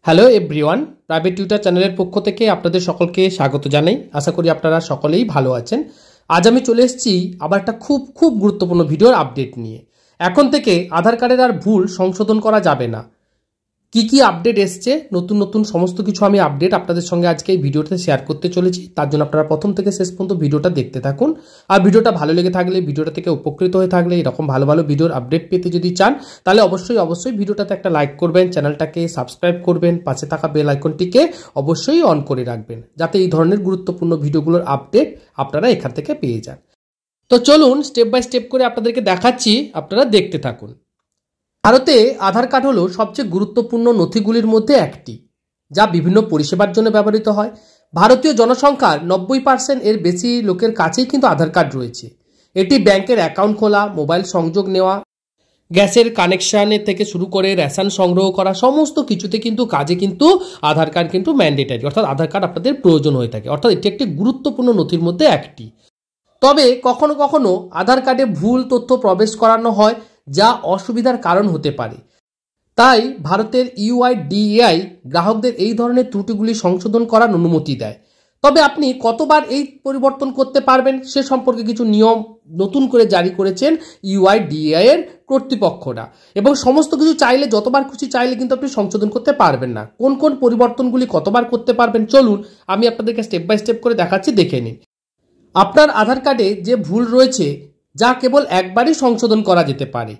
Hello everyone, private tutor চ্যানেলের পক্ষ থেকে আপনাদের সকলকে স্বাগত জানাই। আশা করি আপনারা সকলেই ভালো আছেন। আজ আমি চলে এসেছি আবার একটা খুব গুরুত্বপূর্ণ ভিডিওর আপডেট নিয়ে। এখন থেকে আধার কার্ডের আর ভুল সংশোধন করা যাবে না। কি আপডেট এসছে, নতুন সমস্ত কিছু আমি আপডেট আপনাদের সঙ্গে আজকে এই ভিডিওতে শেয়ার করতে চলেছি। তার জন্য আপনারা প্রথম থেকে শেষ পর্যন্ত ভিডিওটা দেখতে থাকুন। আর ভিডিওটা ভালো লেগে থাকলে, ভিডিওটা থেকে উপকৃত হয়ে থাকলে, এরকম ভালো ভিডিওর আপডেট পেতে যদি চান, তাহলে অবশ্যই ভিডিওটাতে একটা লাইক করবেন, চ্যানেলটাকে সাবস্ক্রাইব করবেন, পাশে থাকা বেল আইকনটিকে অবশ্যই অন করে রাখবেন, যাতে এই ধরনের গুরুত্বপূর্ণ ভিডিওগুলোর আপডেট আপনারা এখান থেকে পেয়ে যান। তো চলুন স্টেপ বাই স্টেপ করে আপনাদেরকে দেখাচ্ছি, আপনারা দেখতে থাকুন। ভারতে আধার কার্ড হলো সবচেয়ে গুরুত্বপূর্ণ নথিগুলির মধ্যে একটি, যা বিভিন্ন পরিষেবার জন্য ব্যবহৃত হয়। ভারতীয় জনসংখ্যার 90% এর বেশি লোকের কাছেই কিন্তু আধার কার্ড রয়েছে। এটি ব্যাংকের অ্যাকাউন্ট খোলা, মোবাইল সংযোগ নেওয়া, গ্যাসের কানেকশানের থেকে শুরু করে রেশন সংগ্রহ করা, সমস্ত কিছুতে কিন্তু কাজে কিন্তু আধার কার্ড কিন্তু ম্যান্ডেটারি, অর্থাৎ আধার কার্ড আপনাদের প্রয়োজন হয়ে থাকে। অর্থাৎ এটি একটি গুরুত্বপূর্ণ নথির মধ্যে একটি। তবে কখনো আধার কার্ডে ভুল তথ্য প্রবেশ করানো হয়, যা অসুবিধার কারণ হতে পারে। তাই ভারতের ইউআইডিএআই গ্রাহকদের এই ধরনের ত্রুটিগুলি সংশোধন করার অনুমতি দেয়। তবে আপনি কতবার এই পরিবর্তন করতে পারবেন সে সম্পর্কে কিছু নিয়ম নতুন করে জারি করেছেন ইউআইডিএআই এর কর্তৃপক্ষরা, এবং সমস্ত কিছু চাইলে, যতবার খুশি চাইলে কিন্তু আপনি সংশোধন করতে পারবেন না। কোন পরিবর্তনগুলি কতবার করতে পারবেন চলুন আমি আপনাদেরকে স্টেপ বাই স্টেপ করে দেখাচ্ছি, দেখে নিন। আপনার আধার কার্ডে যে ভুল রয়েছে, যা কেবল একবারই সংশোধন করা যেতে পারে,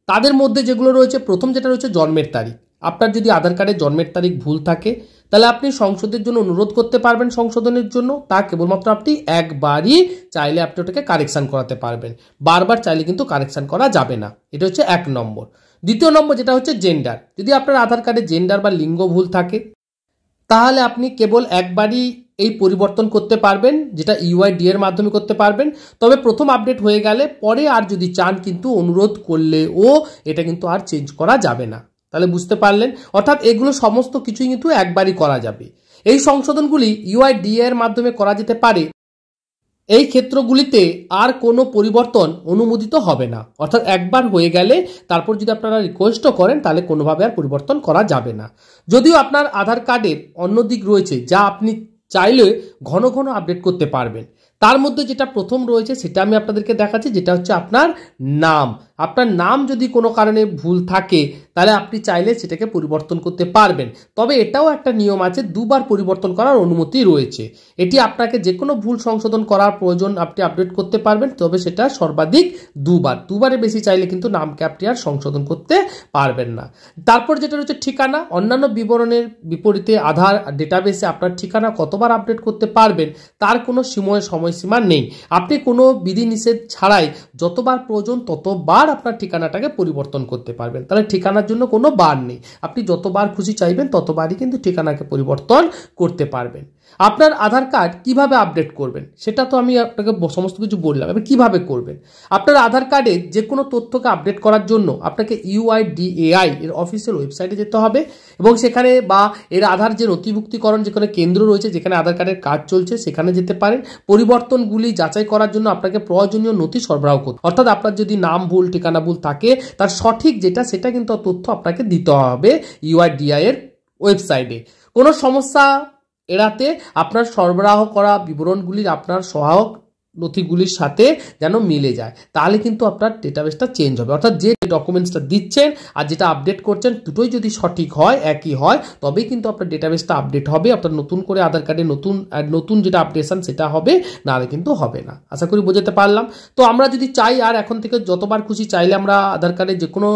তাদের মধ্যে যেগুলো রয়েছে, প্রথম যেটা রয়েছে জন্মের তারিখ। আপনার যদি আধার কার্ডে জন্মের তারিখ ভুল থাকে, তাহলে আপনি সংশোধনের জন্য অনুরোধ করতে পারবেন। সংশোধনের জন্য তা কেবলমাত্র আপনি একবারই চাইলে আপনি ওটাকে কারেকশান করাতে পারবেন, বারবার চাইলে কিন্তু কারেকশান করা যাবে না। এটা হচ্ছে 1 নম্বর। দ্বিতীয় নম্বর যেটা হচ্ছে জেন্ডার। যদি আপনার আধার কার্ডে জেন্ডার বা লিঙ্গ ভুল থাকে, তাহলে আপনি কেবল একবারই এই পরিবর্তন করতে পারবেন, যেটা ইউআইডি এর মাধ্যমে করতে পারবেন। তবে প্রথম আপডেট হয়ে গেলে পরে আর যদি চান কিন্তু অনুরোধ করলেও এটা কিন্তু আর চেঞ্জ করা যাবে না। তাহলে বুঝতে পারলেন, অর্থাৎ এগুলো সমস্ত কিছুই কিন্তু একবারই করা যাবে। এই সংশোধনগুলি ইউআইডি এর মাধ্যমে করা যেতে পারে। এই ক্ষেত্রগুলিতে আর কোনো পরিবর্তন অনুমোদিত হবে না, অর্থাৎ একবার হয়ে গেলে তারপর যদি আপনারা রিকোয়েস্টও করেন, তাহলে কোনোভাবে আর পরিবর্তন করা যাবে না। যদিও আপনার আধার কার্ডের অন্য দিক রয়েছে, যা আপনি চাইলে ঘন আপডেট করতে পারবেন। তার মধ্যে যেটা প্রথম রয়েছে সেটা আমি আপনাদেরকে দেখাচ্ছি, যেটা হচ্ছে আপনার নাম। আপনার নাম যদি কোনো কারণে ভুল থাকে, তাহলে আপনি চাইলে সেটাকে পরিবর্তন করতে পারবেন। তবে এটাও একটা নিয়ম আছে, 2 বার পরিবর্তন করার অনুমতি রয়েছে। এটি আপনাকে যে কোনো ভুল সংশোধন করার প্রয়োজন আপনি আপডেট করতে পারবেন, তবে সেটা সর্বাধিক 2 বার। 2 বারের বেশি চাইলে কিন্তু নামকে আপনি আর সংশোধন করতে পারবেন না। তারপর যেটা রয়েছে ঠিকানা। অন্যান্য বিবরণের বিপরীতে আধার ডেটাবেসে আপনার ঠিকানা কতবার আপডেট করতে পারবেন তার কোনো সময়সীমা নেই। আপনি কোনো বিধিনিষেধ ছাড়াই যতবার প্রয়োজন ততবার আপনার ঠিকানাটাকে পরিবর্তন করতে পারবেন। তাহলে ঠিকানার জন্য কোনো বার নেই, আপনি যতবার খুশি চাইবেন ততবারই কিন্তু ঠিকানাকে পরিবর্তন করতে পারবেন। আপনার আধার কার্ড কিভাবে আপডেট করবেন সেটা তো আমি আপনাকে সমস্ত কিছু বললাম। এবার কিভাবে করবেন, আপনার আধার কার্ডে যে কোনো তথ্যকে আপডেট করার জন্য আপনাকে ইউআইডিএআই এর অফিসিয়াল ওয়েবসাইটে যেতে হবে, এবং সেখানে বা এর আধার যে নথিভুক্তিকরণ যেখানে কেন্দ্র রয়েছে, যেখানে আধার কার্ডের কাজ চলছে, সেখানে যেতে পারেন। পরিবর্তনগুলি যাচাই করার জন্য আপনাকে প্রয়োজনীয় নথি সরবরাহ করতে, অর্থাৎ আপনার যদি নাম ভুল, ঠিকানা ভুল থাকে, তার সঠিক যেটা সেটা কিন্তু তথ্য আপনাকে দিতে হবে ইউআইডিএআই এর ওয়েবসাইটে। কোনো সমস্যা এড়াতে আপনার সরবরাহ করা বিবরণগুলির আপনার সহায়ক নথিগুলির সাথে যেন মিলে যায়, তাহলে কিন্তু আপনার ডেটাবেসটা চেঞ্জ হবে। অর্থাৎ যে ডকুমেন্টসটা দিচ্ছেন আর যেটা আপডেট করছেন দুটোই যদি সঠিক হয়, একই হয়, তবেই কিন্তু আপনার ডেটাবেসটা আপডেট হবে। আপনার নতুন করে আধার কার্ডে নতুন যেটা আপডেশন সেটা হবে, নাহলে কিন্তু হবে না। আশা করি বোঝাতে পারলাম। তো আমরা যদি চাই আর এখন থেকে যতবার খুশি চাইলে আমরা আধার কার্ডে যে কোনো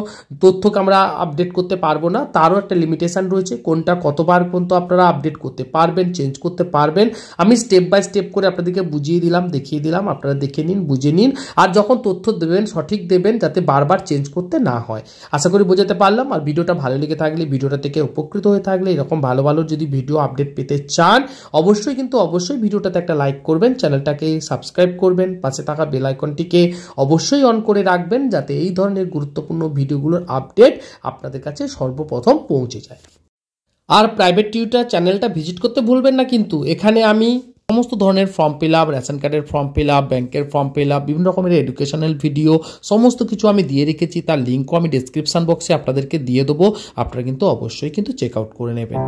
তথ্যকে আমরা আপডেট করতে পারবো না, তারও একটা লিমিটেশন রয়েছে। কোনটা কতবার পর্যন্ত আপনারা আপডেট করতে পারবেন, চেঞ্জ করতে পারবেন, আমি স্টেপ বাই স্টেপ করে আপনাদেরকে বুঝিয়ে দিলাম, দেখিয়ে দিলাম। আপনারা দেখে নিন, বুঝে নিন, আর যখন তথ্য দেবেন সঠিক দেবেন, যাতে বারবার চেঞ্জ করতে না হয়। আশা করি বোঝাতে পারলাম। আর ভিডিওটা ভালো লেগে থাকলে, ভিডিওটা থেকে উপকৃত হয়ে থাকলে, এরকম ভালো যদি ভিডিও আপডেট পেতে চান, অবশ্যই ভিডিওটাতে একটা লাইক করবেন, চ্যানেলটাকে সাবস্ক্রাইব করবেন, পাশে থাকা বেল আইকনটিকে অবশ্যই অন করে রাখবেন, যাতে এই ধরনের গুরুত্বপূর্ণ ভিডিওগুলোর আপডেট আপনাদের কাছে সর্বপ্রথম পৌঁছে যায়। আর প্রাইভেট টিউটর চ্যানেলটা ভিজিট করতে ভুলবেন না, কিন্তু এখানে আমি সমস্ত ধরনের ফর্ম ফিল আপ, রেশন কার্ডের ফর্ম ফিল আপ, ব্যাংকের ফর্ম ফিল আপ, বিভিন্ন রকমের এডুকেশনাল ভিডিও সমস্ত কিছু আমি দিয়ে রেখেছি। তার লিঙ্কও আমি ডেসক্রিপশন বক্সে আপনাদেরকে দিয়ে দেবো, আপনারা কিন্তু অবশ্যই কিন্তু চেক আউট করে নেবেন।